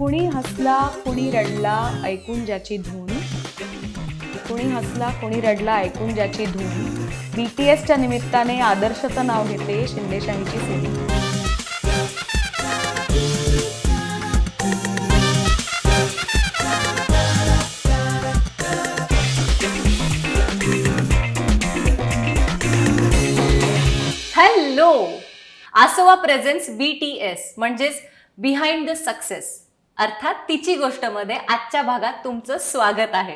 कुणी हसला कुणी रडला ऐकून ज्याची धून, कुणी हसला कुणी रडला ऐकून ज्याची धून, BTSच्या निमित्ताने आदर्शचं नाव घेते शिंदेशाहीची सून. हॅलो, आसोवा प्रेझेंट्स BTS म्हणजेच बिहाइंड द सक्सेस अर्थात तिची गोष्ट मध्ये आजच्या भागात तुमचं स्वागत आहे.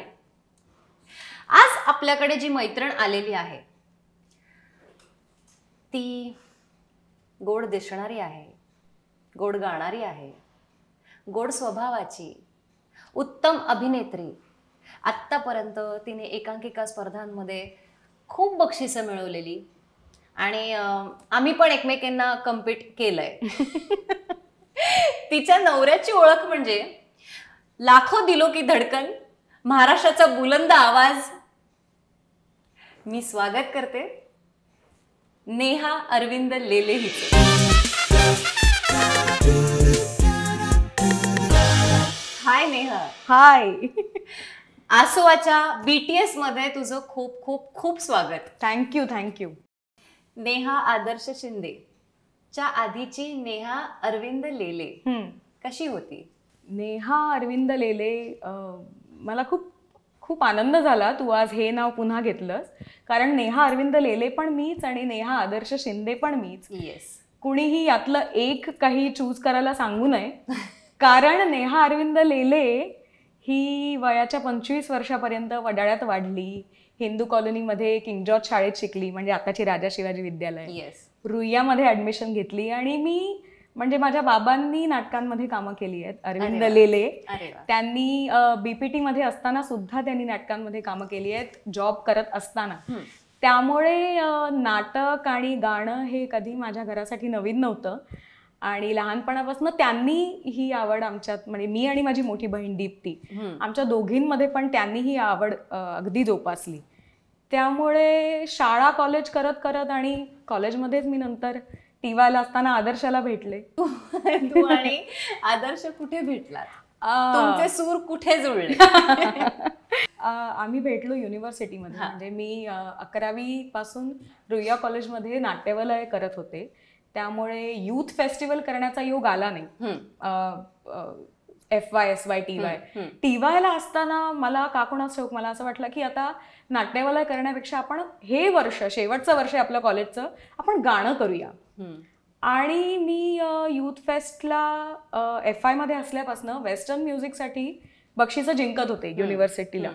आज आपल्याकडे जी मैत्रीण आलेली आहे ती गोड दिसणारी आहे, गोड गाणारी आहे, गोड स्वभावाची, उत्तम अभिनेत्री. आत्तापर्यंत तिने एकांकिका स्पर्धांमध्ये खूप बक्षिसं मिळवलेली आणि आम्ही पण एकमेकांना कम्पीट केलंय. तिच्या नवऱ्याची ओळख म्हणजे लाखो दिलो की धडकन, महाराष्ट्राचा बुलंद आवाज. मी स्वागत करते नेहा अरविंद लेले हिचं. हाय नेहा. हाय. आसोवाच्या BTS मध्ये तुझं खूप खूप खूप स्वागत. Thank you thank you. नेहा आदर्श शिंदे च्या आधीची नेहा अरविंद लेले कशी होती? नेहा अरविंद लेले, मला खूप खूप आनंद झाला तू आज हे नाव पुन्हा घेतलंस, कारण नेहा अरविंद लेले पण मीच आणि नेहा आदर्श शिंदे पण मीच. येस. कुणीही यातलं एक काही चूज करायला सांगू नये, कारण नेहा अरविंद लेले ही वयाच्या 25 वर्षापर्यंत वडाळ्यात वाढली, हिंदू कॉलनीमध्ये किंग जॉर्ज शाळेत शिकली, म्हणजे आताची राजा शिवाजी विद्यालय. येस. रुईयामध्ये ऍडमिशन घेतली आणि मी म्हणजे माझ्या बाबांनी नाटकांमध्ये कामं केली आहेत. अरविंद लेले त्यांनी BPT मध्ये असताना सुद्धा त्यांनी नाटकांमध्ये कामं केली आहेत, जॉब करत असताना. त्यामुळे नाटक आणि गाणं हे कधी माझ्या घरासाठी नवीन नव्हतं आणि लहानपणापासून त्यांनी ही आवड आमच्यात, म्हणजे मी आणि माझी मोठी बहीण दीप्ती, आमच्या दोघींमध्ये पण त्यांनी ही आवड अगदी जोपासली. त्यामुळे शाळा कॉलेज करत करत आणि कॉलेजमध्येच मी नंतर टीवायला असताना आदर्शाला भेटले. तू आणि आदर्श कुठे भेटलात? तुमचे सूर कुठे जुळले? आम्ही भेटलो युनिव्हर्सिटीमध्ये. म्हणजे मी 11वी पासून रुईया कॉलेजमध्ये नाट्यवलय करत होते, त्यामुळे युथ फेस्टिवल करण्याचा योग आला नाही. FY SY TY ला असताना मला का कोणास ठाऊक मला असं वाटलं की आता नाट्यवलय करण्यापेक्षा आपण हे वर्ष, शेवटचं वर्ष आपल्या कॉलेजचं, आपण गाणं करूया. आणि मी युथ फेस्टला FY मध्ये असल्यापासून वेस्टर्न म्युझिकसाठी बक्षिसं जिंकत होते युनिव्हर्सिटीला.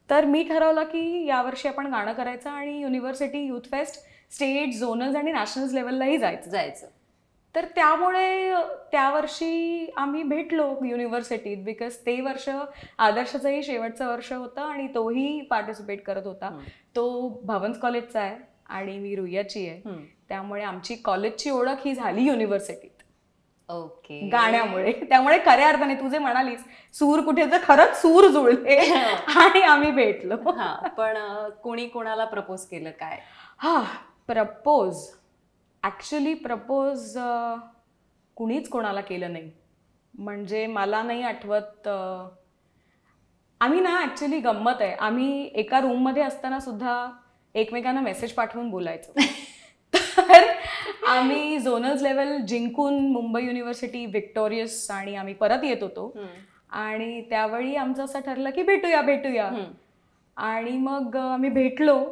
तर मी ठरवलं की यावर्षी आपण गाणं करायचं आणि युनिव्हर्सिटी युथ फेस्ट स्टेट, झोनल्स आणि नॅशनल्स लेवललाही जायचं. तर त्यामुळे त्या वर्षी आम्ही भेटलो युनिव्हर्सिटीत, बिकॉज ते वर्ष आदर्शचंही शेवटचं वर्ष होतं आणि तोही पार्टिसिपेट करत होता. तो भवन्स कॉलेजचा आहे आणि मी रुईयाची आहे, त्यामुळे आमची कॉलेजची ओळख ही झाली युनिव्हर्सिटीत. ओके. गाण्यामुळे. त्यामुळे खऱ्या अर्थाने तुझे म्हणालीस सूर कुठे, तर खरंच सूर जुळले आणि आम्ही भेटलो. पण कोणी कोणाला प्रपोज केलं काय? प्रपोज ऍक्च्युली कुणीच कोणाला केलं नाही. म्हणजे मला नाही आठवत. आम्ही ना ऍक्च्युली गंमत आहे, आम्ही एका रूममध्ये असताना सुद्धा एकमेकांना मेसेज पाठवून बोलायचो. तर आम्ही झोनल्स लेवल जिंकून मुंबई युनिव्हर्सिटी व्हिक्टोरियस आणि आम्ही परत येत होतो आणि त्यावेळी आमचं असं ठरलं की भेटूया. आणि मग आम्ही भेटलो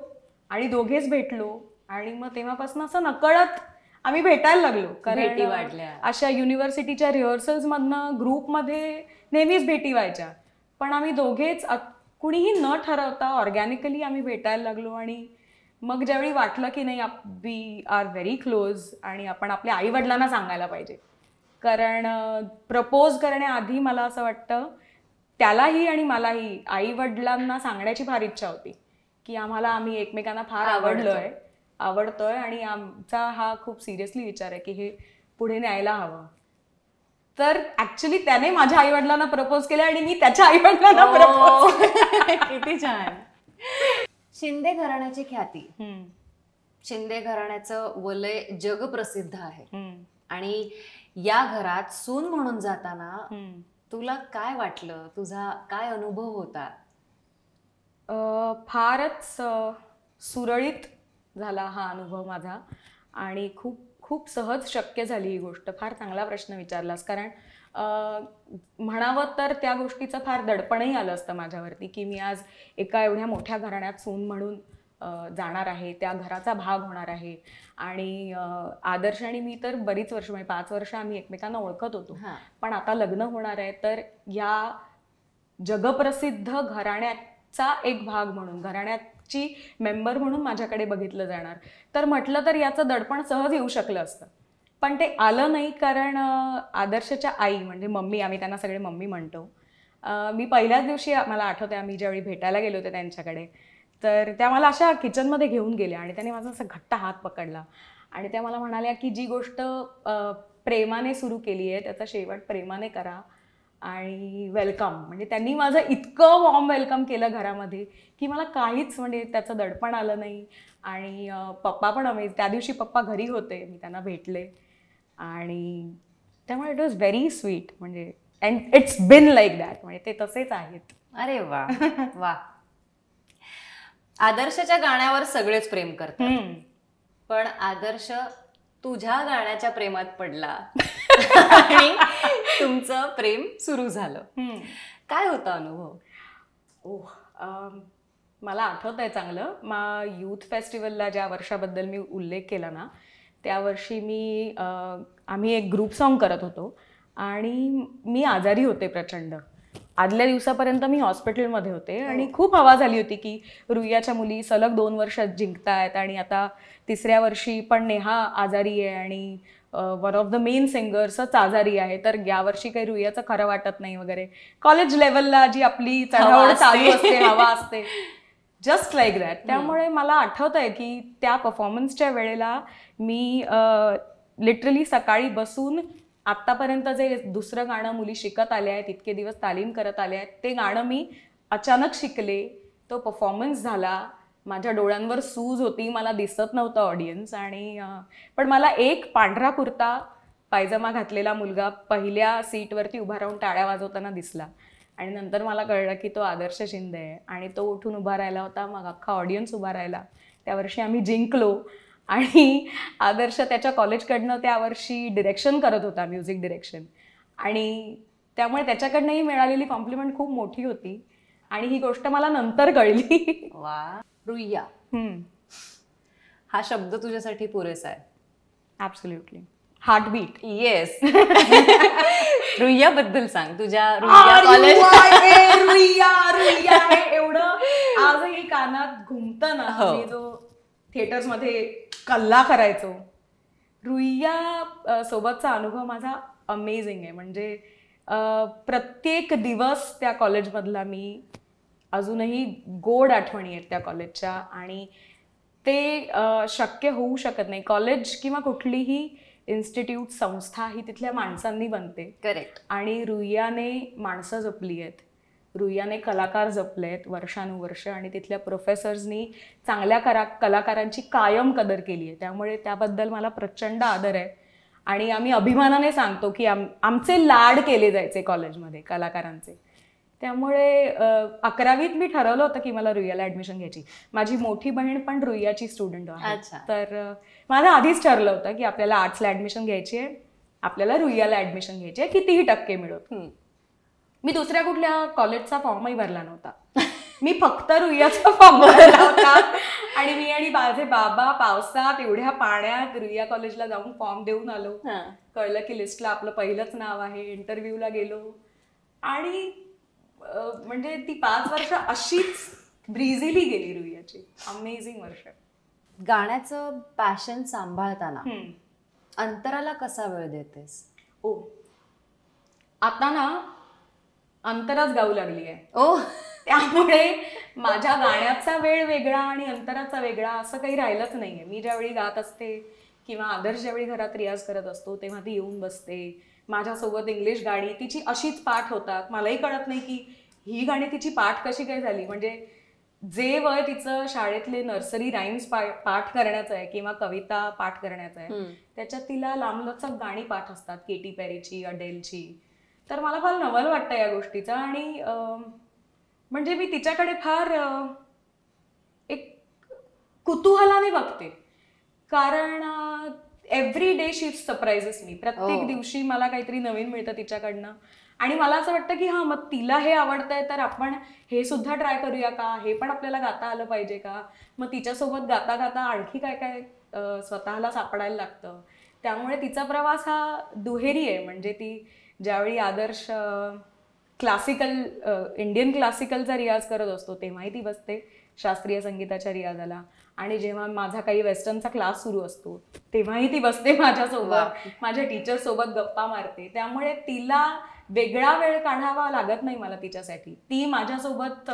आणि दोघेच भेटलो आणि मग तेव्हापासून असं नकळत आम्ही भेटायला लागलो, कारण अशा युनिव्हर्सिटीच्या रिहर्सल्स मधनं ग्रुपमध्ये नेहमीच भेटी व्हायच्या. पण आम्ही दोघेच कुणीही न ठरवता ऑर्गॅनिकली आम्ही भेटायला लागलो. आणि मग ज्यावेळी वाटलं की नाही, वी आर व्हेरी क्लोज आणि आपण आपल्या आई वडिलांना सांगायला पाहिजे, कारण प्रपोज करण्याआधी मला असं वाटतं त्यालाही आणि मलाही आई वडिलांना सांगण्याची फार इच्छा होती की आम्ही एकमेकांना फार आवडतोय आणि आमचा हा खूप सिरियसली विचार आहे की हे पुढे न्यायला हवं. तर ऍक्च्युली त्याने माझ्या आई वडिलांना प्रपोज केलं आणि मी त्याच्या आई वडिलांना प्रपोज. किती छान. शिंदे घराण्याची ख्याती, शिंदे घराण्याचं वलय जगप्रसिद्ध आहे आणि या घरात सून म्हणून जाताना तुला काय वाटलं, तुझा काय अनुभव होता? फारच सुरळीत झाला हा अनुभव माझा आणि खूप खूप सहज शक्य झाली ही गोष्ट. फार चांगला प्रश्न विचारलास, कारण म्हणावं तर त्या गोष्टीचं फार दडपणही आलं असतं माझ्यावरती की मी आज एका एवढ्या मोठ्या घराण्यात सून म्हणून जाणार आहे, त्या घराचा भाग होणार आहे. आणि आदर्श आणि मी तर बरीच वर्ष, म्हणजे 5 वर्ष आम्ही एकमेकांना ओळखत होतो, पण आता लग्न होणार आहे तर या जगप्रसिद्ध घराण्याचा एक भाग म्हणून, घराण्याची मेंबर म्हणून माझ्याकडे बघितलं जाणार. तर म्हटलं तर याचं दडपण सहज येऊ शकलं असतं, पण ते आलं नाही. कारण आदर्शच्या आई म्हणजे मम्मी, आम्ही त्यांना सगळे मम्मी म्हणतो, मी पहिल्याच दिवशी मला आठवते आम्ही ज्यावेळी भेटायला गेले होते त्यांच्याकडे, तर त्या मला अशा किचनमध्ये घेऊन गेल्या आणि त्याने माझा असा घट्ट हात पकडला आणि त्या मला म्हणाल्या की जी गोष्ट प्रेमाने सुरू केली आहे त्याचा शेवट प्रेमाने करा आणि वेलकम. म्हणजे त्यांनी माझं इतकं वॉर्म वेलकम केलं घरामध्ये की मला काहीच म्हणजे त्याचं दडपण आलं नाही. आणि पप्पा पण त्या दिवशी पप्पा घरी होते, मी त्यांना भेटले आणि त्यामुळे इट वॉज व्हेरी स्वीट. म्हणजे and it's been like that, म्हणजे ते तसेच आहेत. अरे वा वा. आदर्शच्या गाण्यावर सगळेच प्रेम करतात, पण आदर्श तुझ्या गाण्याच्या प्रेमात पडला आणि तुमचं प्रेम सुरू झालं. काय होता अनुभव? मला आठवत आहे चांगलं. यूथ फेस्टिवलला ज्या वर्षाबद्दल मी उल्लेख केला ना, त्या वर्षी आम्ही एक ग्रुप सॉन्ग करत होतो आणि मी आजारी होते प्रचंड. आदल्या दिवसापर्यंत मी हॉस्पिटलमध्ये होते आणि खूप हवा झाली होती की रुईयाच्या मुली सलग 2 वर्ष जिंकतायत आणि आता 3ऱ्या वर्षी पण नेहा आजारी आहे आणि वन ऑफ द मेन सिंगर्सच आजारी आहे, तर यावर्षी काही रुईयाचं खरं वाटत नाही वगैरे. कॉलेज लेवलला जी आपली चढावड चालू असते, हवा असते, जस्ट लाईक दॅट. त्यामुळे मला आठवत आहे की त्या परफॉर्मन्सच्या वेळेला मी लिटरली सकाळी बसून आत्तापर्यंत जे दुसरं गाणं मुली शिकत आल्या आहेत, इतके दिवस तालीम करत आल्या आहेत, ते गाणं मी अचानक शिकले. तो परफॉर्मन्स झाला, माझ्या डोळ्यांवर सूज होती, मला दिसत नव्हतं ऑडियन्स. आणि पण मला एक पांढरा कुर्ता पायजमा घातलेला मुलगा पहिल्या सीटवरती उभा राहून टाळ्या वाजवताना दिसला आणि नंतर मला कळलं की तो आदर्श शिंदे आहे आणि तो उठून उभा राहिला होता. मग अख्खा ऑडियन्स उभा राहिला. त्या वर्षी आम्ही जिंकलो आणि आदर्श त्याच्या कॉलेजकडनं त्यावर्षी डिरेक्शन करत होता, म्युझिक डिरेक्शन, आणि त्यामुळे त्याच्याकडनंही मिळालेली कॉम्प्लिमेंट खूप मोठी होती आणि ही गोष्ट मला नंतर कळली. वा. रुईया हा शब्द तुझ्यासाठी पुरेसा आहे. ॲब्सोल्युटली. हार्टबीट. येस. रुईया बद्दल सांग. तुझ्या रुईया कॉलेज रुईया हे एवढं आजही कानात घुमतं ना. मी जो थिएटर्स मध्ये कल्ला करायचो, रुईया सोबतचा अनुभव माझा अमेझिंग आहे. म्हणजे प्रत्येक दिवस त्या कॉलेजमधला मी अजूनही गोड आठवणी आहेत त्या कॉलेजच्या आणि ते शक्य होऊ शकत नाही. कॉलेज किंवा कुठलीही इन्स्टिट्यूट, संस्था ही तिथल्या माणसांनी बनते. करेक्ट. आणि रुईयाने माणसं जपली आहेत, रुईयाने कलाकार जपले आहेत वर्षानुवर्ष आणि तिथल्या प्रोफेसर्सनी चांगल्या कलाकारांची कायम कदर केली आहे. त्यामुळे त्याबद्दल मला प्रचंड आदर आहे आणि आम्ही अभिमानाने सांगतो की आमचे लाड केले जायचे कॉलेजमध्ये कलाकारांचे. त्यामुळे 11वीत मी ठरवलं होतं की मला रुईयाला ॲडमिशन घ्यायची. माझी मोठी बहीण पण रुईयाची स्टुडंट आहे, तर माझं आधीच ठरलं होतं की आपल्याला आर्ट्सला ॲडमिशन घ्यायची आहे, आपल्याला रुईयाला ॲडमिशन घ्यायची आहे, कितीही टक्के मिळत. मी दुसऱ्या कुठल्या कॉलेजचा फॉर्मही भरला नव्हता, मी फक्त रुईयाचा फॉर्म भरला होता. आणि मी आणि माझे बाबा पावसात एवढ्या पाण्यात रुईया कॉलेजला जाऊन फॉर्म देऊन आलो. कळलं की लिस्टला आपलं पहिलंच नाव आहे. इंटरव्ह्यूला गेलो आणि म्हणजे ती 5 वर्ष अशीच ब्रिझिली गेली रुईयाची. अमेझिंग वर्ष. गाण्याचं पॅशन सांभाळताना अंतराला कसा वेळ देतेस? आता ना अंतराच गाऊ लागली आहे. त्यामुळे माझ्या गाण्याचा वेळ वेगळा आणि अंतराचा वेगळा असं काही राहिलंच नाहीये. मी ज्यावेळी गात असते किंवा आदर्श ज्यावेळी घरात रियाज करत असतो तेव्हा ती येऊन बसते माझ्यासोबत. इंग्लिश गाणी तिची अशीच पाठ होतात. मलाही कळत नाही की ही गाणी तिची पाठ कशी काय झाली. म्हणजे जे वय तिचं शाळेतले नर्सरी राईम्स पाठ करण्याचं आहे किंवा कविता पाठ करण्याचं आहे, त्याच्यात तिला लांबलचक गाणी पाठ असतात. केटी पेरीची, अडेलची. तर मला फार नवल वाटतं या गोष्टीचं. आणि म्हणजे मी तिच्याकडे फार एक कुतूहलाने बघते, कारण एव्हरी डे शी सरप्राइजेस मी. प्रत्येक दिवशी मला काहीतरी नवीन मिळतं तिच्याकडनं. आणि मला असं वाटतं की हा, मग तिला हे आवडतंय तर आपण हे सुद्धा ट्राय करूया का, हे पण आपल्याला गाता आलं पाहिजे का. मग तिच्यासोबत गाता गाता आणखी काय काय स्वतःला सापडायला लागतं. त्यामुळे तिचा प्रवास हा दुहेरी आहे. म्हणजे ती ज्यावेळी आदर्श क्लासिकल इंडियन क्लासिकलचा रियाज करत असतो तेव्हाही ती बसते शास्त्रीय संगीताच्या रियाजाला, आणि जेव्हा माझा काही वेस्टर्नचा क्लास सुरू असतो तेव्हाही ती बसते माझ्यासोबत, माझ्या टीचर सोबत गप्पा मारते. त्यामुळे तिला वेगळा वेळ काढावा लागत नाही मला तिच्यासाठी. ती माझ्यासोबत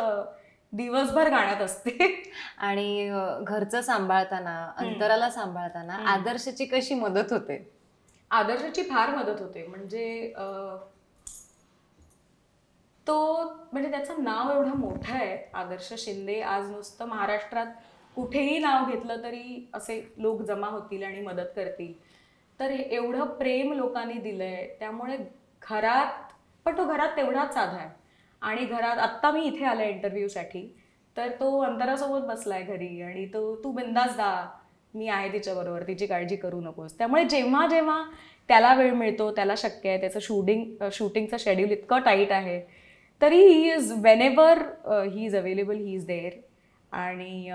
दिवसभर गाण्यात असते. आणि घरचं सांभाळताना, अंतराला सांभाळताना आदर्शची कशी मदत होते? आदर्शची फार मदत होते. म्हणजे तो म्हणजे त्याचं नाव एवढं मोठं आहे आदर्श शिंदे. आज नुसतं महाराष्ट्रात कुठेही नाव घेतलं तरी असे लोक जमा होतील आणि मदत करतील. तर एवढं प्रेम लोकांनी दिलंय. त्यामुळे घरात, पण तो घरात तेवढाच साधा आहे. आणि घरात आत्ता मी इथे आले इंटरव्ह्यूसाठी, तर तो अंतरासोबत बसलाय घरी आणि तू बिंदास जा, मी आहे तिच्याबरोबर, तिची काळजी करू नकोस. त्यामुळे जेव्हा जेव्हा त्याला वेळ मिळतो, त्याला शक्य आहे, त्याचं शूटिंगचं शेड्यूल इतकं टाईट आहे, तरी he is whenever he is available, he is there. आणि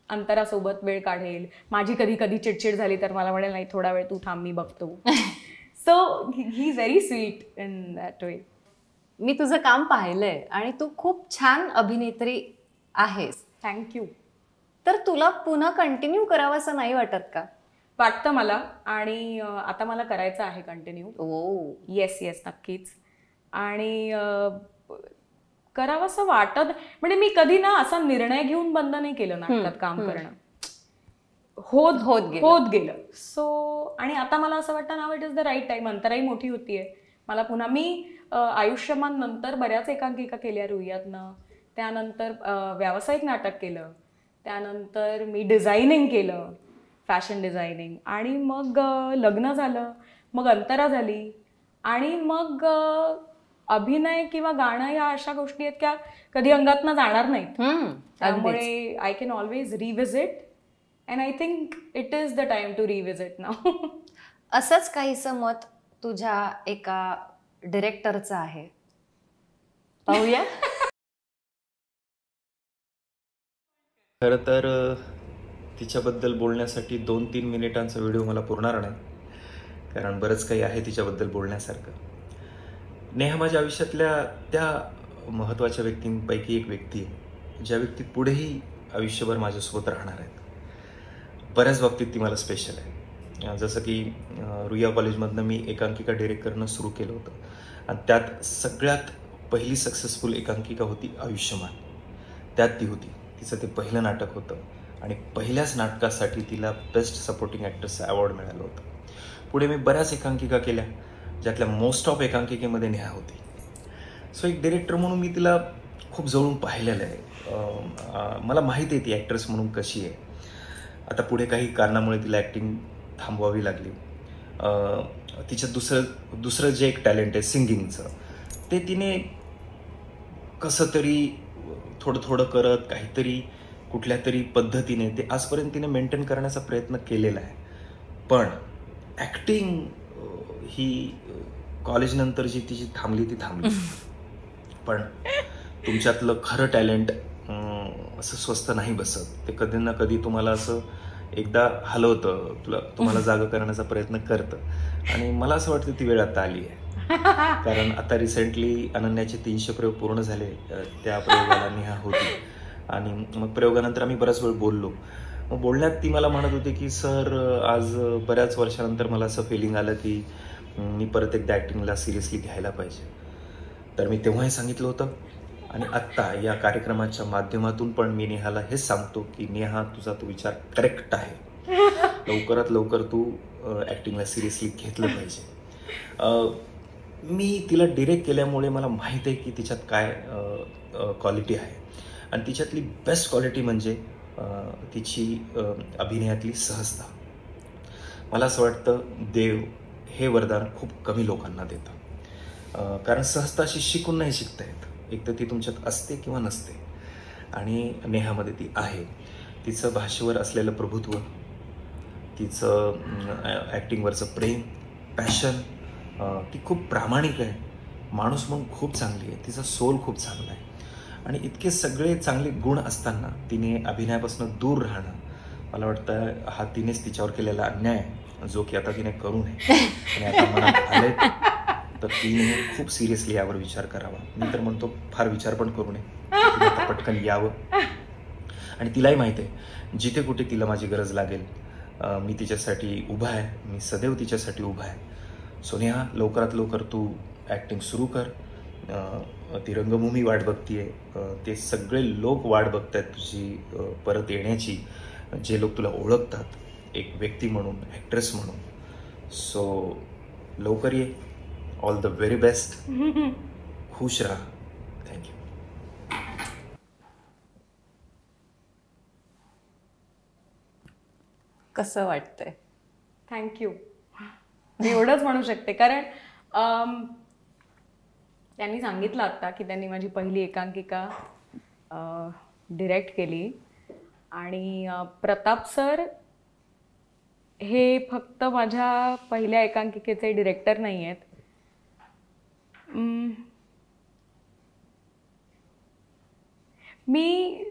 अंतरासोबत वेळ काढेल. माझी कधी कधी चिडचिड झाली तर मला म्हणेल, नाही थोडा वेळ तू थांब, मी बघतो. So he is very sweet in that way. मी तुझं काम पाहिलंय आणि तू खूप छान अभिनेत्री आहेस. थँक्यू. तर तुला पुन्हा कंटिन्यू करावं असं नाही वाटत का? वाटतं मला, आणि आता मला करायचं आहे कंटिन्यू. येस येस, नक्कीच. आणि करावंसं वाटत, म्हणजे मी कधी ना असा निर्णय घेऊन बंद नाही केलं नाटकात काम करणं. होत गेलं. सो आणि आता मला असं वाटतं now it is the right time. अंतराही मोठी होतीये. मला पुन्हा, मी आयुष्यमान नंतर बऱ्याच एकांकिका केल्या रुईयातनं, त्यानंतर व्यावसायिक नाटक केलं, त्यानंतर मी डिझायनिंग केलं, फॅशन डिझायनिंग, आणि मग लग्न झालं, मग अंतरा झाली, आणि मग अभिनय किंवा गाणं या अशा गोष्टी आहेत त्या कधी अंगातनं जाणार नाहीत. त्यामुळे I can always revisit, and I think it is the time to revisit now. असंच काहीसं मत तुझ्या एका डिरेक्टरचं आहे, पाहूया. खरं तर तिच्याबद्दल बोलण्यासाठी 2-3 मिनिटांचा व्हिडिओ मला पुरणार नाही, कारण बरंच काही आहे तिच्याबद्दल बोलण्यासारखं. नेहा माझ्या आयुष्यातल्या त्या महत्त्वाच्या व्यक्तींपैकी एक व्यक्ती आहे, ज्या व्यक्ती पुढेही आयुष्यभर माझ्यासोबत राहणार आहेत. बऱ्याच बाबतीत ती मला स्पेशल आहे. जसं की रुईया कॉलेजमधनं मी एकांकिका डिरेक्ट करणं सुरू केलं होतं, आणि त्यात सगळ्यात पहिली सक्सेसफुल एकांकिका होती आयुष्यमान. त्यात ती होती. तिचं ते पहिलं नाटक होतं, आणि पहिल्याच नाटकासाठी तिला बेस्ट सपोर्टिंग ॲक्टर्सचं अवॉर्ड मिळालं होतं. पुढे मी बऱ्याच एकांकिका केल्या, ज्यातल्या मोस्ट ऑफ एकांकिकेमध्ये नेहा होती. सो एक डिरेक्टर म्हणून मी तिला खूप जवळून पाहिलेलं आहे. मला माहिती आहे ती ॲक्ट्रेस म्हणून कशी आहे. आता पुढे काही कारणामुळे तिला ॲक्टिंग थांबवावी लागली. तिचं दुसरं जे एक टॅलेंट आहे सिंगिंगचं, ते तिने कसं तरी थोडं करत काहीतरी कुठल्या तरी पद्धतीने ते आजपर्यंत तिने मेंटेन करण्याचा प्रयत्न केलेला आहे. पण ॲक्टिंग ही कॉलेजनंतर जी तिची थांबली ती थांबली. पण तुमच्यातलं खरं टॅलेंट असं स्वस्त नाही बसत. ते कधी ना कधी तुम्हाला असं एकदा हलवतं, तुम्हाला जागं करण्याचा प्रयत्न करतं. आणि मला असं वाटतं ती वेळ आता आली आहे. कारण आता रिसेंटली अनन्याचे 300 प्रयोग पूर्ण झाले. त्या प्रयोगाला नेहा होती, आणि मग प्रयोगानंतर आम्ही बराच वेळ बोललो. मग बोलण्यात ती मला म्हणत होती की सर, आज बऱ्याच वर्षानंतर मला असं फिलिंग आलं की मी परत एकदा ॲक्टिंगला सिरियसली घ्यायला पाहिजे. तर मी तेव्हाही सांगितलं होतं, आणि आत्ता या कार्यक्रमाच्या माध्यमातून पण मी नेहाला हेच सांगतो की नेहा, तुझा तो विचार करेक्ट आहे. लवकरात लवकर तू ॲक्टिंगला सिरियसली घेतलं पाहिजे. मी तिला डिरेक्ट केल्यामुळे मला माहीत आहे की तिच्यात काय क्वालिटी आहे, आणि तिच्यातली बेस्ट क्वालिटी म्हणजे तिची अभिनयातली सहजता. मला असं वाटतं देव हे वरदान खूप कमी लोकांना देतं. कारण सहजता अशी शिकून नाही शिकता येत. एक तर ती तुमच्यात असते किंवा नसते, आणि नेहामध्ये ती आहे. तिचं भाषेवर असलेलं प्रभुत्व, तिचं ॲक्टिंगवरचं प्रेम, पॅशन, ती खूप प्रामाणिक आहे, माणूस म्हणून खूप चांगली आहे, तिचा सोल खूप चांगला आहे. आणि इतके सगळे चांगले गुण असताना तिने अभिनयापासून दूर राहणं, मला वाटतं हा तिनेच तिच्यावर केलेला अन्याय आहे, जो की आता तिने करू नये. आणि आता मनात आले तर तिने खूप सिरियसली यावर विचार करावा. मी तर म्हणतो फार विचार पण करू नये, तिने आता पटकन यावं. आणि तिलाही माहीत आहे जिथे कुठे तिला माझी गरज लागेल मी तिच्यासाठी उभा आहे, मी सदैव तिच्यासाठी उभा आहे. सोनिया, लवकरात लवकर तू ॲक्टिंग सुरू कर. ती रंगभूमी वाट बघतीये, ते सगळे लोक वाट बघत आहेत तुझी परत येण्याची, जे लोक तुला ओळखतात एक व्यक्ती म्हणून, ॲक्ट्रेस म्हणून. सो लवकर ये. All the very best. खुश राहा. थँक्यू. कसं वाटतंय? थँक्यू. मी एवढंच म्हणू शकते, कारण त्यांनी सांगितलं आता की त्यांनी माझी पहिली एकांकिका डिरेक्ट केली. आणि प्रताप सर हे फक्त माझ्या पहिल्या एकांकिकेचे डिरेक्टर नाही आहेत. मी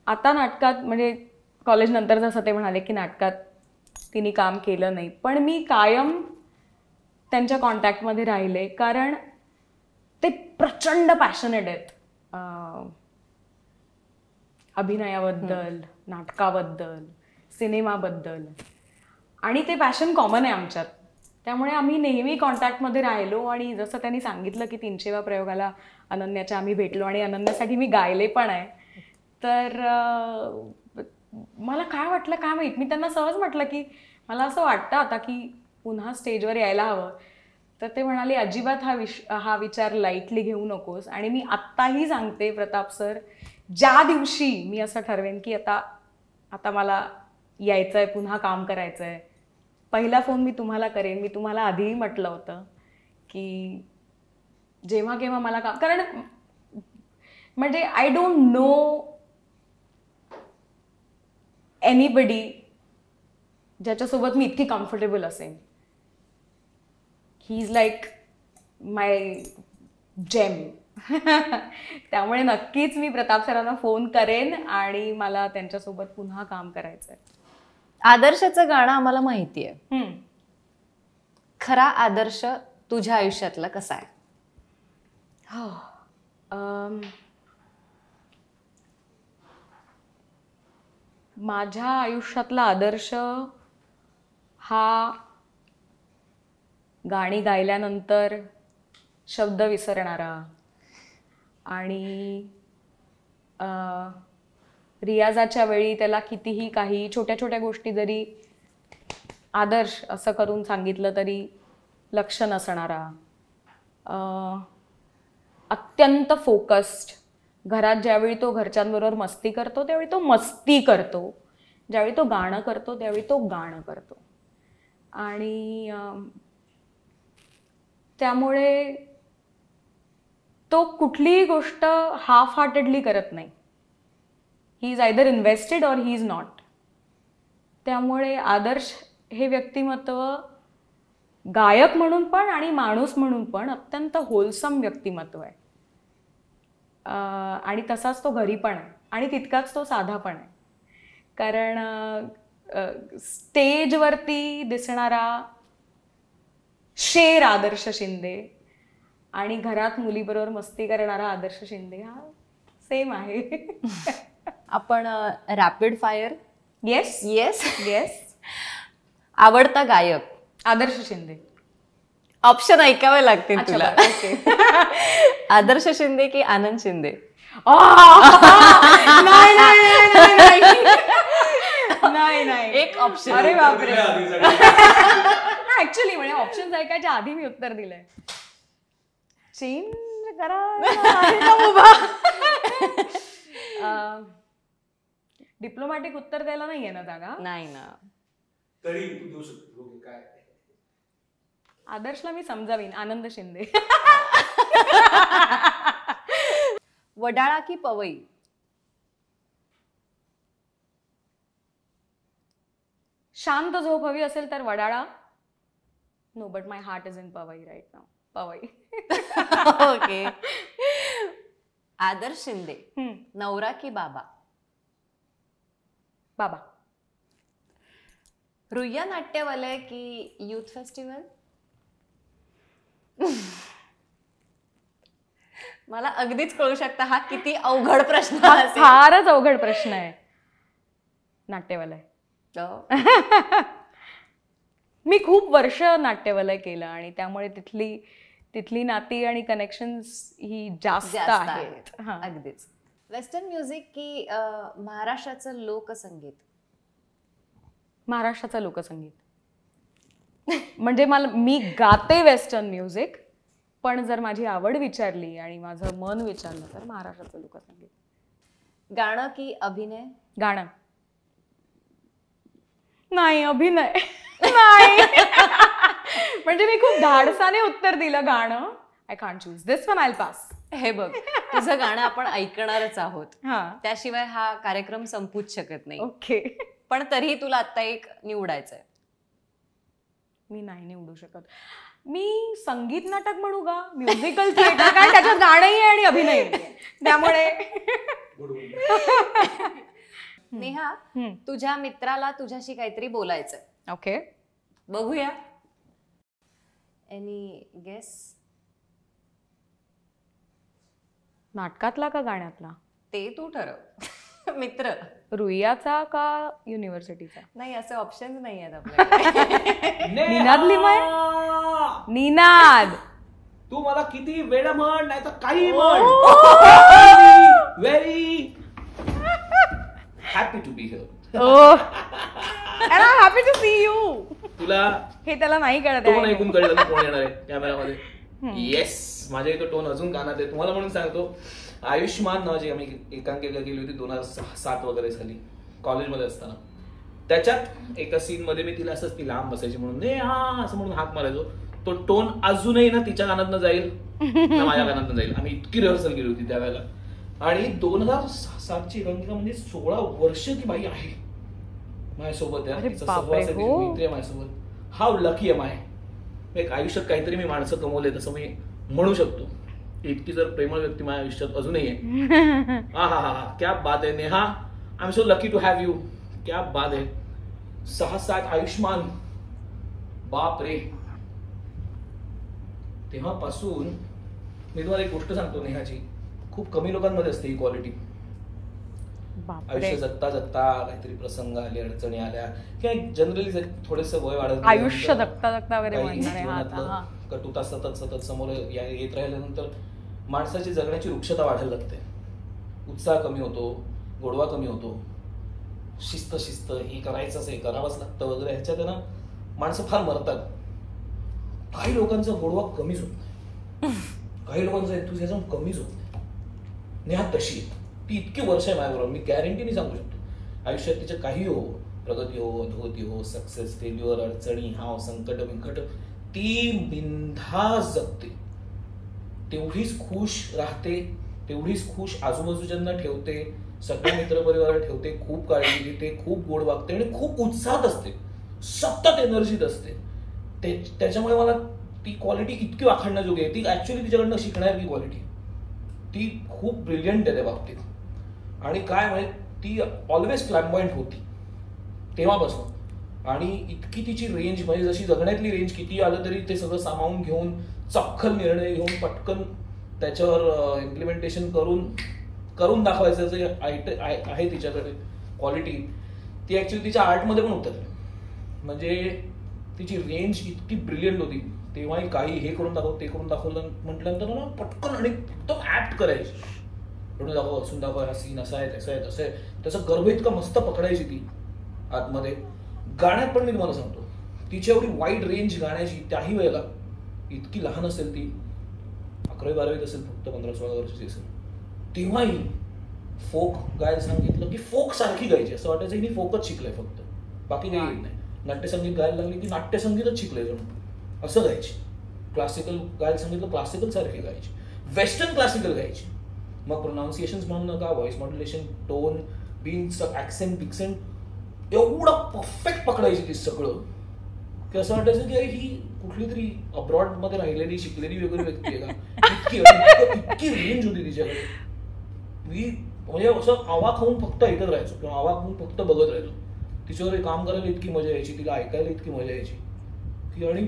आता नाटकात, म्हणजे कॉलेजनंतर जसं ते म्हणाले की नाटकात तिने काम केलं नाही, पण मी कायम त्यांच्या कॉन्टॅक्टमध्ये राहिले, कारण ते प्रचंड पॅशनेट आहेत अभिनयाबद्दल, नाटकाबद्दल, सिनेमाबद्दल. आणि ते पॅशन कॉमन आहे आमच्यात, त्यामुळे आम्ही नेहमी कॉन्टॅक्टमध्ये राहिलो. आणि जसं त्यांनी सांगितलं की 300व्या प्रयोगाला अनन्याच्या आम्ही भेटलो, आणि अनन्यासाठी मी गायले पण आहे. तर मला काय वाटलं काय माहीत, मी त्यांना सहज म्हटलं की मला असं वाटतं आता की पुन्हा स्टेजवर यायला हवं. तर ते म्हणाले अजिबात हा विचार लाईटली घेऊ नकोस. आणि मी आत्ताही सांगते प्रताप सर, ज्या दिवशी मी असं ठरवेन की आता मला यायचं आहे, पुन्हा काम करायचं आहे, पहिला फोन मी तुम्हाला करेन. मी तुम्हाला आधीही म्हटलं होतं की जेव्हा केव्हा मला काम, कारण म्हणजे आय डोंट नो एनीबडी ज्याच्यासोबत मी इतकी कम्फर्टेबल असेन. ही इज लाईक माय जेम. त्यामुळे नक्कीच मी प्रताप सरांना फोन करेन आणि मला त्यांच्यासोबत पुन्हा काम करायचं आहे. आदर्शाचं गाणं आम्हाला माहिती आहे, खरा आदर्श तुझ्या आयुष्यातला कसा आहे? माझ्या आयुष्यातला आदर्श हा गाणी गायल्यानंतर शब्द विसरणारा आणि रियाजाच्या वेळी त्याला कितीही काही छोट्या छोट्या गोष्टी जरी आदर्श असं करून सांगितलं तरी लक्ष नसणारा, अत्यंत फोकस्ड. घरात ज्यावेळी तो घरच्यांबरोबर मस्ती करतो त्यावेळी तो मस्ती करतो, ज्यावेळी तो गाणं करतो त्यावेळी तो गाणं करतो. आणि त्यामुळे तो कुठलीही गोष्ट हाफ हार्टेडली करत नाही. He is either invested or he is not. त्यामुळे आदर्श हे व्यक्तिमत्व गायक म्हणून पण आणि माणूस म्हणून पण अत्यंत होलसम व्यक्तिमत्व आहे. आणि तसाच तो घरी पण आहे आणि तितकाच तो साधा पण आहे. कारण स्टेजवरती दिसणारा शेर आदर्श शिंदे आणि घरात मुलीबरोबर मस्ती करणारा आदर्श शिंदे हा सेम आहे. आपण rapid fire. Yes yes yes. आवडता गायक? आदर्श शिंदे. ऑप्शन ऐकावे लागतील तुला. ओके. आदर्श शिंदे की आनंद शिंदे? नाही. एक ऑप्शन. अरे बापरे. ऍक्च्युली म्हणजे ऑप्शन ऐकायच्या आधी मी उत्तर दिलंय. चेंज करा. डिप्लोमॅटिक उत्तर द्यायला नाहीये ना जागा? नाही ना. तरी तू देऊ शकतो. काय आदर्शला मी समजावीन. आनंद शिंदे. वडाळा की पवई? शांत झोप हवी असेल तर Wadala. No but my heart is in Powai right now. Powai. Okay. Adarsh Shinde, नवरा की बाबा? बाबा. रुईया नाट्यवालय की यूथ फेस्टिवल? मला अगदीच कळू शकता हा किती अवघड प्रश्न असेल. फारच अवघड प्रश्न आहे. नाट्यवालय. मी खूप वर्ष नाट्यवालय केलं आणि त्यामुळे तिथली नाती आणि कनेक्शन्स ही जास्त आहेत. अगदीच. वेस्टर्न म्युझिक की महाराष्ट्राचं लोकसंगीत? महाराष्ट्राचं लोकसंगीत. म्हणजे मी गाते वेस्टर्न म्युझिक, पण जर माझी आवड विचारली आणि माझं मन विचारलं तर महाराष्ट्राचं लोकसंगीत. गाणं की अभिनय? गाणं. नाही, अभिनय नाही. म्हणजे मी खूप धाडसाने उत्तर दिलं गाणं. I can't choose this one, I will pass. हे बघ, तुझं गाणं आपण ऐकणारच आहोत, हा, त्याशिवाय हा कार्यक्रम संपूच शकत नाही. ओके. पण तरीही तुला आता एक निवडायचंय. मी नाही निवडू शकत. मी संगीत नाटक म्हणू का, म्युझिकल थिएटर, कारण त्याच्यात गाणंही आहे आणि अभिनय, त्यामुळे. नेहा, तुझ्या मित्राला तुझ्याशी काहीतरी बोलायचंय. ओके, बघूया. Any guess? नाटकातला का गाण्यातला? ते तू ठरव. मित्र. रुईयाचा का युनिव्हर्सिटीचा? नाही, असे ऑप्शन्स नाही आहेत आपल्याकडे. निनाद लिमय. निनाद, तू मला किती वेळ म्हण, नाही तर काही म्हण. Very happy to be here. and I'm happy to see you. तुला हे त्याला नाही कळत टोन ऐकून कळलं ना कोण येणार आहे कॅमेरामध्ये. येस, माझ्या इथं टोन अजून कानात आहे. तुम्हाला म्हणून सांगतो, आयुष्मान नावाची आम्ही एकांकिका केली होती 2007 वगैरे झाली, कॉलेजमध्ये असताना. त्याच्यात एका सीन मध्ये मी तिला असंच, ती लांब बसायची म्हणून हा असं म्हणून हाक मारायचो. तो टोन अजूनही ना तिच्या कानातनं जाईल ना माझ्या कानातनं जाईल. आम्ही इतकी रिहर्सल केली होती त्यावेळेला. आणि 2007ची एकांकिका म्हणजे 16 वर्ष ती बाई आहे माझ्यासोबत. माझ्यासोबत. How lucky am I. एक आयुष्यात काहीतरी मी माणसं कमवले तसं मी म्हणू शकतो. इतकी जर प्रेमळ व्यक्ती माझ्या आयुष्यात अजूनही आहे. हा हा हा, क्या बात आहे Neha. I am so lucky to have you. क्या बात आहे. 6-7 आयुष्मान, बाप रे. तेव्हापासून मी तुम्हाला एक गोष्ट सांगतो नेहाची, खूप कमी लोकांमध्ये असते ही क्वालिटी. आयुष्य जगता जगता काहीतरी प्रसंग आले, अडचणी आल्या, किंवा जनरली थोडंसं वय वाढत, आयुष्य जगता जगता वगैरे कटुता सतत समोर येत राहिल्यानंतर माणसाची जगण्याची वृक्षता वाढायला लागते. उत्साह कमी होतो, गोडवा कमी होतो, शिस्त हे करायचंच, हे करावंच लागतं वगैरे. ह्याच्यात ना माणसं फार मरतात. काही लोकांचा गोडवा कमीच होत नाही, काही लोकांचा एन्थुसियाझम कमीच होत नाही. नेहा तशी ती इतकी वर्ष आहे माझ्याबरोबर, मी गॅरंटीने सांगू शकतो. आयुष्यात तिचे काही हो, प्रगती हो, अधोगती हो, सक्सेस, फेल्युअर, अडचणी, हाव, संकट बिंकट, ती बिनधास्त जगते. तेवढीच खुश राहते, तेवढीच खुश आजूबाजूच्यांना ठेवते, सगळ्या मित्रपरिवार ठेवते, खूप काळजी घेते, खूप गोड वागते आणि खूप उत्साहात असते, सतत एनर्जीत असते. त्याच्यामुळे मला ती क्वालिटी इतकी वाखाणण्याजोगी आहे. ती ऍक्च्युअली तिच्याकडनं शिकण्यासारखी क्वालिटी. ती खूप ब्रिलियंट आहे त्या बाबतीत. आणि काय म्हणजे ती ऑलवेज फ्लॅम्बॉयंट होती तेव्हापासून. आणि इतकी तिची रेंज, म्हणजे जशी जगण्यातली रेंज, किती आलं तरी ते सगळं सामावून घेऊन, चपखल निर्णय घेऊन, पटकन त्याच्यावर इम्प्लिमेंटेशन करून दाखवायचं जे आहे तिच्याकडे क्वालिटी, ती ऍक्च्युअली तिच्या आर्टमध्ये पण उतरली. म्हणजे तिची रेंज इतकी ब्रिलियंट होती. तेव्हाही काही हे करून दाखव, ते करून दाखवलं म्हटल्यानंतर ना पटकन आणि एकदम ऍक्ट करायची. एवढं दाखव, असून दाखव, हा सीन असा आहे, तसं आहे, तसं आहे. त्याचा गर्भ इतका मस्त पकडायची ती आतमध्ये. गाण्यात पण मी तुम्हाला सांगतो, तिची एवढी वाईड रेंज गाण्याची. त्याही वेळेला इतकी लहान असेल ती, 11वी-12वीत असेल, फक्त 15-16 वर्षाची असेल, तेव्हाही फोक गायला सांगितलं की फोक सारखी गायची. असं वाटायचं हिने फोकच शिकलंय फक्त, बाकी काही येत नाही. नाट्यसंगीत गायला लागली की नाट्यसंगीतच शिकलंय जणू, असं गायची. क्लासिकल गायला सांगितलं क्लासिकल सारखी गायची, वेस्टर्न क्लासिकल गायची. मग प्रोनाऊन्सिएशन म्हणून नका, व्हॉइस मॉड्युलेशन, टोन, बीन्स, ऍक्सेंट बिक्सेंट एवढं परफेक्ट पकडायची ती सगळं की असं वाटायचं की ही कुठली तरी अब्रॉड मध्ये राहिलेली शिकलेली वगैरे व्यक्ती आहे का. इतकी रेंज होती तिच्याकडे. मी म्हणजे असं आवाक होऊन फक्त ऐकत राहायचो किंवा आवाक होऊन फक्त बघत राहायचो. तिच्यावर काम करायला इतकी मजा यायची, तिला ऐकायला इतकी मजा यायची की, आणि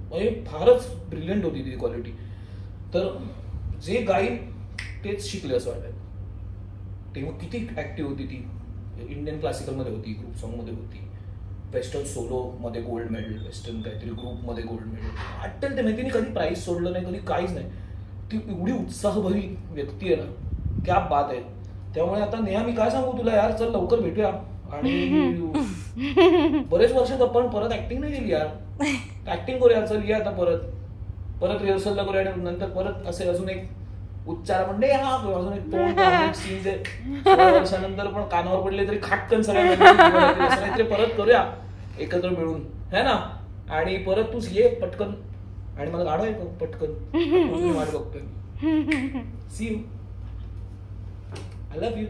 म्हणजे फारच ब्रिलियंट होती ती क्वालिटी. तर जे गाईल तेच शिकले असं वाटायचं. तेव्हा किती ऍक्टिव्ह होती ती. इंडियन क्लासिकलमध्ये होती, ग्रुप सॉन्गमध्ये होती, वेस्टर्न सोलोमध्ये गोल्ड मेडल, वेस्टर्न काहीतरी ग्रुपमध्ये गोल्ड मेडल. अट्टल ते माहिती, कधी प्राईज सोडलं नाही, कधी काहीच नाही. ती एवढी उत्साहभरी व्यक्ती आहे ना, क्या बात आहे. त्यामुळे आता नेहा मी काय सांगू तुला यार, चल लवकर भेटूया. आणि बरेच वर्षात आपण परत ऍक्टिंग नाही केली यार, ऍक्टिंग करूया, चल या आता परत रिहर्सलला करूया. आणि नंतर परत असे अजून एक उच्चार म्हणजे हा अजून एक तोंड सीन जे वर्षानंतर पण कानावर पडले तरी खाटकन सगळ्या परत करूया एकत्र मिळून, है ना. आणि परत तूच ये पटकन, आणि मला गाडो आहे पटकन वाट बघतोय. See you, I love you.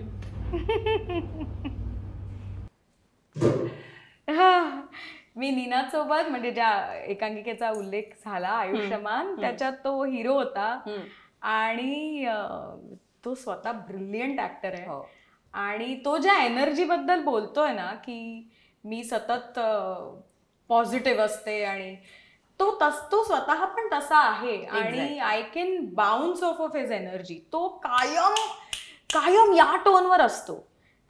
मी नीनासोबत म्हणजे ज्या एकांकिकेचा उल्लेख झाला आयुष्यमान, त्याच्यात तो हिरो होता आणि तो स्वतः ब्रिलियंट ऍक्टर आहे. आणि तो ज्या एनर्जी बद्दल बोलतोय ना की मी सतत पॉझिटिव्ह असते, आणि तो स्वतः पण तसा आहे. आणि I can bounce of his energy. तो कायम या टोनवर असतो.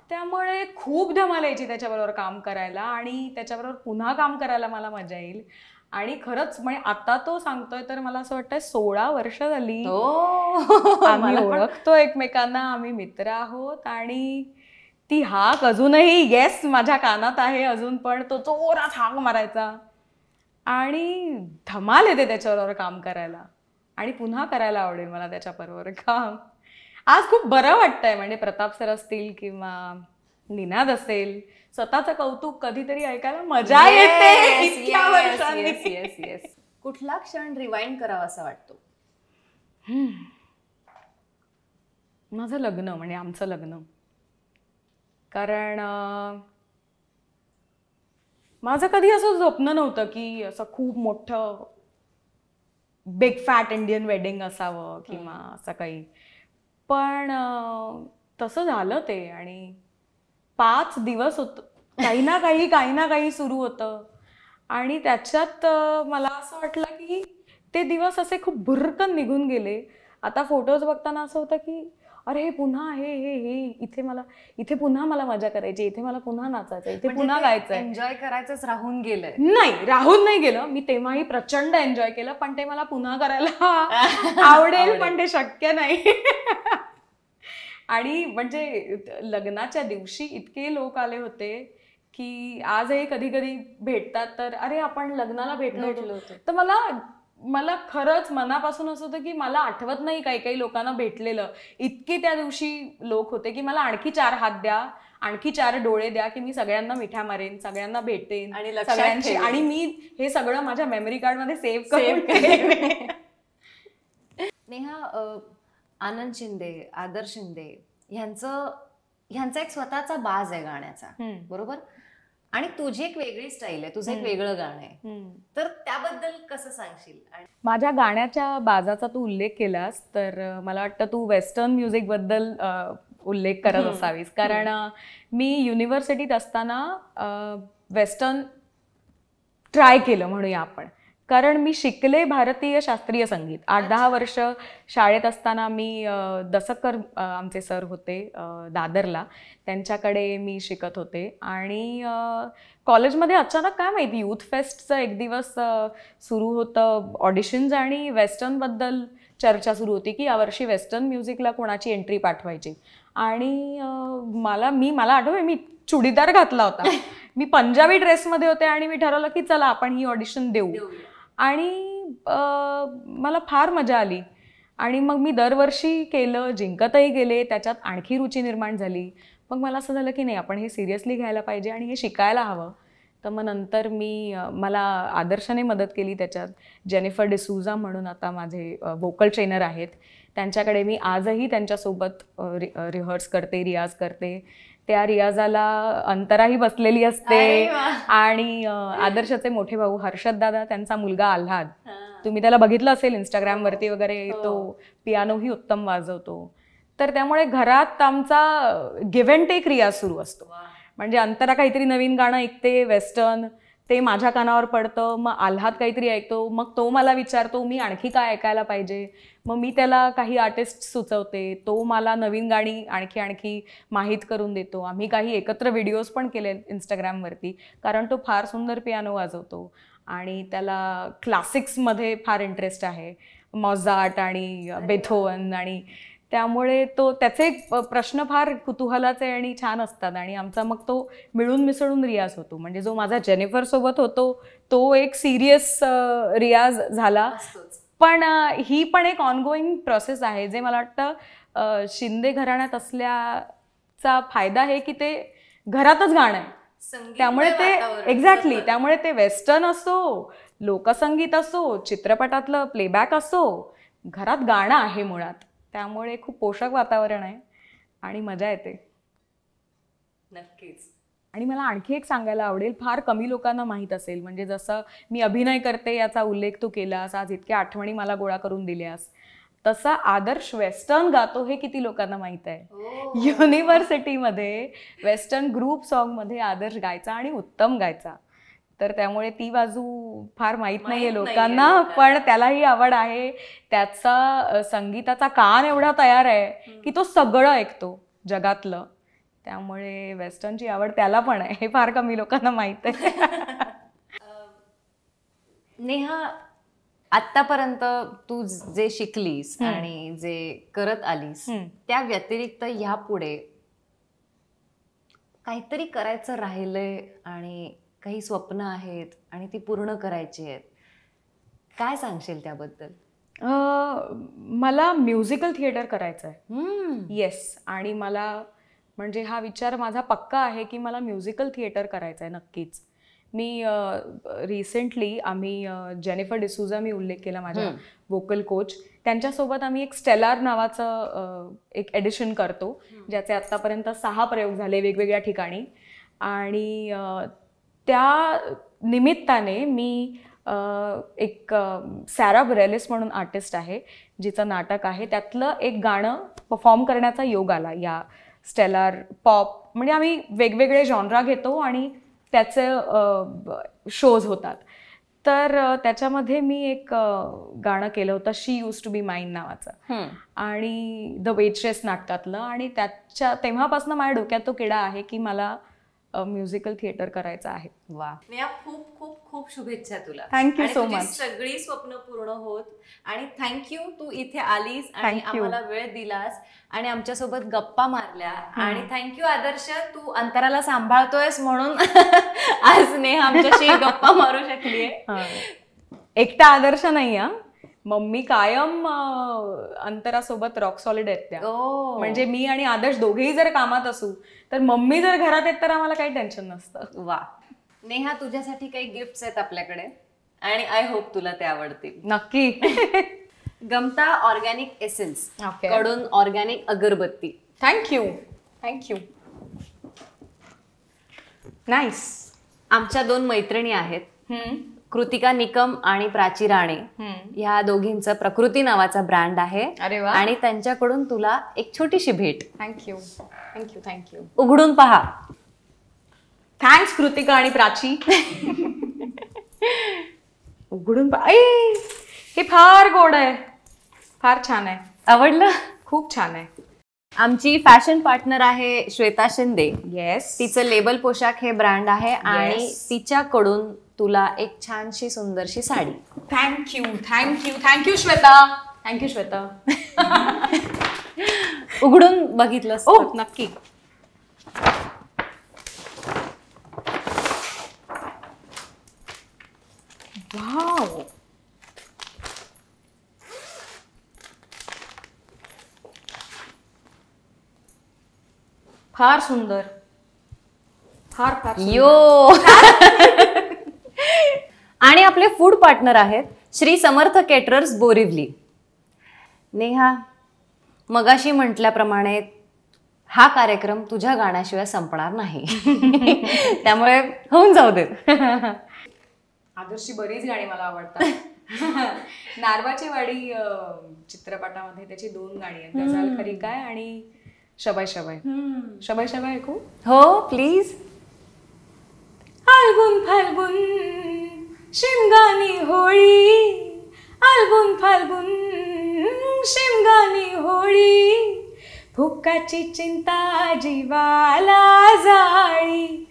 त्यामुळे खूप धमाल यायची त्याच्याबरोबर काम करायला, आणि त्याच्याबरोबर पुन्हा काम करायला मला मजा येईल. आणि खरंच म्हणजे आता तो सांगतोय तर मला असं वाटतंय 16 वर्ष झाली आम्ही ओळखतो एकमेकांना, आम्ही मित्र आहोत. आणि ती हाक अजूनही येस माझ्या कानात आहे अजून पण. तो जोरात हाक मारायचा आणि धमाल येते त्याच्याबरोबर काम करायला, आणि पुन्हा करायला आवडेल मला त्याच्याबरोबर काम. आज खूप बरं वाटतंय. म्हणजे प्रताप सर असतील किंवा निनाद असेल, स्वतःचं कौतुक कधीतरी ऐकायला मजा येते इतक्या वर्षांनी. कुठला क्षण रिवाइंड करावा असं वाटतो? माझं लग्न, म्हणजे आमचं लग्न. कारण माझं कधी असं स्वप्न नव्हतं की असं खूप मोठं बिग फॅट इंडियन वेडिंग असावं किंवा असं काही. पण तसं झालं ते. आणि 5 दिवस होतं, काही ना काही सुरू होतं. आणि त्याच्यात मला असं वाटलं की ते दिवस असे खूप भुरकन निघून गेले. आता फोटोज बघताना असं होतं की अरे हे पुन्हा इथे पुन्हा मला मजा करायची, इथे मला पुन्हा नाचायचं, इथे पुन्हा गायचं, एन्जॉय करायचंच राहून गेलंय. नाही, राहून नाही गेलं. मी तेव्हाही प्रचंड एन्जॉय केलं, पण ते मला पुन्हा करायला आवडेल पण ते शक्य नाही. आणि म्हणजे लग्नाच्या दिवशी इतके लोक आले होते की आजही कधी कधी भेटतात तर अरे आपण लग्नाला भेटलो होतो. तर मला खरंच मनापासून असं होतं की मला आठवत नाही काही लोकांना भेटलेलं. इतके त्या दिवशी लोक होते की मला आणखी 4 हात द्या, आणखी 4 डोळे द्या की मी सगळ्यांना मिठ्या मारेन, सगळ्यांना भेटेन सगळ्यांची, आणि मी हे सगळं माझ्या मेमरी कार्ड मध्ये सेव्ह करून. नेहा, आनंद शिंदे, आदर्श शिंदे ह्यांचा एक स्वतःचा बाज आहे गाण्याचा, बरोबर? आणि तुझी एक वेगळी स्टाईल आहे, तुझं एक वेगळं गाणं आहे, तर त्याबद्दल कसं सांगशील? माझ्या गाण्याच्या बाजाचा तू उल्लेख केलास तर मला वाटतं तू वेस्टर्न म्युझिक बद्दल उल्लेख करत असावीस. कारण मी युनिव्हर्सिटीत असताना वेस्टर्न ट्राय केलं म्हणूया आपण. कारण मी शिकले भारतीय शास्त्रीय संगीत. 8-10 वर्ष शाळेत असताना मी दसकर आमचे सर होते दादरला, त्यांच्याकडे मी शिकत होते. आणि कॉलेजमध्ये अचानक काय माहिती यूथ फेस्टचं एक दिवस सुरू होतं ऑडिशन्स, आणि वेस्टर्नबद्दल चर्चा सुरू होती की यावर्षी वेस्टर्न म्युझिकला कोणाची एंट्री पाठवायची. आणि मला आठवतंय मी चुडीदार घातला होता, मी पंजाबी ड्रेसमध्ये होते, आणि मी ठरवलं की चला आपण ही ऑडिशन देऊ. आणि मला फार मजा आली. आणि मग मी दरवर्षी केलं, जिंकतही गेले, त्याच्यात आणखी रुची निर्माण झाली. मग मला असं झालं की नाही, आपण हे सिरियसली घ्यायला पाहिजे आणि हे शिकायला हवं. तर मग नंतर मला आदर्शाने मदत केली त्याच्यात. जेनिफर डिसूजा म्हणून आता माझे व्होकल ट्रेनर आहेत, त्यांच्याकडे मी आजही त्यांच्यासोबत रिहर्स करते, रियाज करते. त्या रियाजाला अंतराही बसलेली असते. आणि आदर्शाचे मोठे भाऊ हर्षद दादा, त्यांचा मुलगा आल्हाद, तुम्ही त्याला बघितलं असेल इंस्टाग्रामवरती वगैरे, तो पियानोही उत्तम वाजवतो. तर त्यामुळे घरात आमचा गिव्ह अँड टेक रियाज सुरू असतो. म्हणजे अंतरा काहीतरी नवीन गाणं ऐकते वेस्टर्न, ते माझ्या कानावर पडतं, मग आल्हाद काहीतरी ऐकतो, मग तो मला विचारतो मी आणखी काय ऐकायला पाहिजे, मग मी त्याला काही आर्टिस्ट सुचवते, तो मला नवीन गाणी आणखी माहीत करून देतो. आम्ही काही एकत्र व्हिडिओज पण केले इंस्टाग्रामवरती, कारण तो फार सुंदर पियानो वाजवतो आणि त्याला क्लासिक्समध्ये फार इंटरेस्ट आहे, मोझार्ट आणि बेथोवन, आणि त्यामुळे त्याचे प्रश्न फार कुतूहलाचे आणि छान असतात. आणि आमचा मग तो मिळून मिसळून रियाज होतो. म्हणजे जो माझा जेनिफर सोबत होतो तो एक सिरियस रियाज झाला, पण ही पण एक ऑनगोईंग प्रोसेस आहे. जे मला वाटतं शिंदे घराण्यात असल्याचा फायदा आहे की ते घरातच गाणं आहे, त्यामुळे ते एक्झॅक्टली, त्यामुळे ते वेस्टर्न असो, लोकसंगीत असो, चित्रपटातलं प्लेबॅक असो, घरात गाणं आहे मुळात. त्यामुळे खूप पोषक वातावरण आहे आणि मजा येते. नक्कीच. आणि मला आणखी एक सांगायला आवडेल, फार कमी लोकांना माहीत असेल, म्हणजे जसं मी अभिनय करते याचा उल्लेख तू केलास, आज इतक्या आठवणी मला गोळा करून दिल्यास, तसा आदर्श वेस्टर्न गातो हे किती लोकांना माहीत आहे. युनिव्हर्सिटीमध्ये वेस्टर्न ग्रुप सॉन्गमध्ये आदर्श गायचा आणि उत्तम गायचा. तर त्यामुळे ती बाजू फार माहीत नाहीये लोकांना, पण त्यालाही आवड आहे. त्याचा संगीताचा कान एवढा तयार आहे की तो सगळं ऐकतो जगातलं. त्यामुळे वेस्टर्नची आवड त्याला पण आहे, हे फार कमी लोकांना माहीत आहे. नेहा, आतापर्यंत तू जे शिकलीस आणि जे करत आलीस त्या व्यतिरिक्त ह्यापुढे काहीतरी करायचं राहिलंय आणि काही स्वप्न आहेत आणि ती पूर्ण करायची आहेत, काय सांगशील त्याबद्दल? मला म्युझिकल थिएटर करायचं आहे. येस. आणि मला म्हणजे हा विचार माझा पक्का आहे की मला म्युझिकल थिएटर करायचं आहे नक्कीच. मी रिसेंटली आम्ही जेनिफर डिसूजा, मी उल्लेख केला माझ्या व्होकल कोच, त्यांच्यासोबत आम्ही एक स्टेलार नावाचं एक एडिशन करतो, ज्याचे आत्तापर्यंत 6 प्रयोग झाले वेगवेगळ्या ठिकाणी. आणि त्या निमित्ताने मी एक सॅरा ब्रेलिस म्हणून आर्टिस्ट आहे, जिचं नाटक आहे, त्यातलं एक गाणं परफॉर्म करण्याचा योग आला या स्टेलार पॉप. म्हणजे आम्ही वेगवेगळे जॉनरा घेतो आणि त्याचे शोज होतात. तर त्याच्यामध्ये मी एक गाणं केलं होतं, शी यूज टू बी माईन नावाचं, आणि द वेट्रेस नाटकातलं. आणि तेव्हापासून माझ्या डोक्यात तो किडा आहे की मला म्युझिकल थिएटर करायचं आहे. वा, खूप खूप खूप शुभेच्छा तुला. Thank you so much. सगळी स्वप्न पूर्ण होत. आणि थँक्यू तू इथे आलीस आणि आम्हाला वेळ दिलास आणि आमच्यासोबत गप्पा मारल्या. आणि थँक्यू आदर्श, तू अंतराला सांभाळतोयस म्हणून आज नेहा आमच्याशी गप्पा मारू शकलीये. एकटा आदर्श नाही हा, मम्मी कायम अंतरासोबत रॉक सॉलिड आहेत त्या. म्हणजे मी आणि आदर्श दोघेही जर कामात असू तर मम्मी जर घरात आहेत तर आम्हाला काही टेन्शन नसतं. वा. नेहा, तुझ्यासाठी काही गिफ्ट्स आहेत आपल्याकडे आणि आय होप तुला ते आवडतील. नक्की. गमता ऑर्गॅनिक एसेन्स कडून ऑर्गॅनिक अगरबत्ती. थँक्यू. नाईस. आमच्या 2 मैत्रिणी आहेत, कृतिका निकम आणि प्राची राणे. ह्या दोघींचं प्रकृती नावाचा ब्रँड आहे. अरे वा. आणि त्यांच्याकडून तुला एक छोटीशी भेट. थँक्यू. उघडून पहा. थँक्स कृतिका आणि प्राची. उघडून पहा. हे फार गोड आहे, फार छान आहे. आवडलं? खूप छान आहे. आमची फॅशन पार्टनर आहे श्वेता शिंदे. येस. तिचं लेबल पोशाख हे ब्रँड आहे आणि तिच्याकडून तुला एक छानशी सुंदरशी साडी. थँक्यू श्वेता. उघडून बघितलंस? नक्की. वाव, फार फार फार सुंदर. यो आणि आपले फूड पार्टनर आहेत श्री समर्थ केटरर्स बोरिवली. नेहा, मगाशी म्हटल्याप्रमाणे हा कार्यक्रम तुझ्या गाण्याशिवाय संपणार नाही. त्यामुळे होऊन जाऊ देत. आदर्शची बरीच गाणी मला आवडतात. नारवाची वाडी चित्रपटामध्ये त्याची 2 गाणी आहेत, गजाल खरी काय आणि शबाय शबाय. शबाय शबाय ऐकू? हो प्लीज. फाल्गुन फाल्गुन शिमगानी होळी, फाल्गुन फाल्गुन शिमगानी होळी, फुकाची चिंता जीवाला जाळी,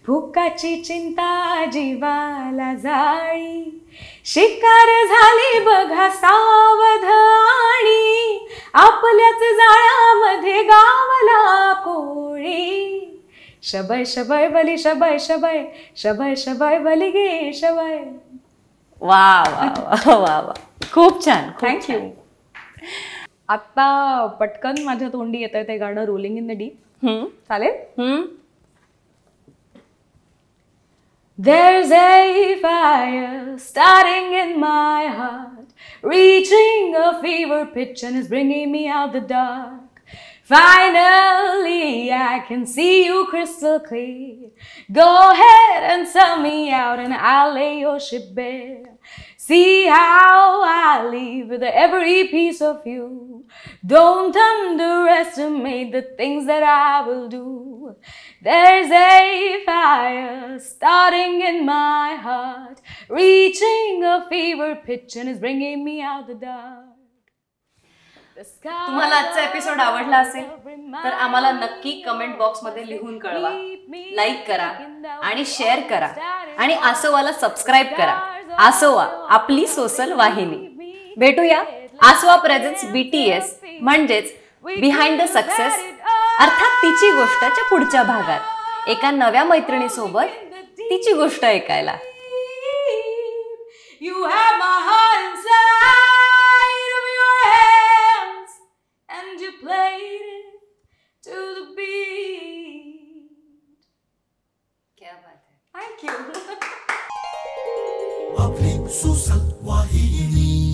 फुकाची चिंता जीवाला जाळी, शिकार झाली बघा सावध आणि आपल्याच जाळ्यामध्ये गावला कोळी, शबय शबय बली शबय शबय, शबय शबय बली गे शबय. वा वा वा वा वा, खूप छान. थँक्यू. आता पटकन माझ्या तोंडी येतंय ते गाणं रोलिंग इन द डीप. चालेल? There's a fire starting in my heart, reaching a fever pitch and is bringing me out the dark. Finally, I can see you crystal clear. Go ahead and sell me out and I'll lay your ship bare. See how I leave with every piece of you. Don't underestimate the things that I will do. There's a fire starting in my heart, reaching a fever pitch and is bringing me out the dark. तुम्हाला आजचा episode आवडला असेल तर आम्हाला नक्की comment box मध्ये लिहून कळवा. लाईक करा आणि शेअर करा आणि आसोवाला सबस्क्राईब करा. आसोवा आपली सोशल वाहिनी. भेटूया आसोवा प्रेझेंट्स BTS म्हणजेच बिहाइंड द सक्सेस अर्थात तिची गोष्टच्या पुढच्या भागात एका नव्या मैत्रिणीसोबत तिची गोष्ट ऐकायला. You have my heart inside of your hands and you played it to the beat. क्या बात है. Thank you. आपली सोशल वाहिनी.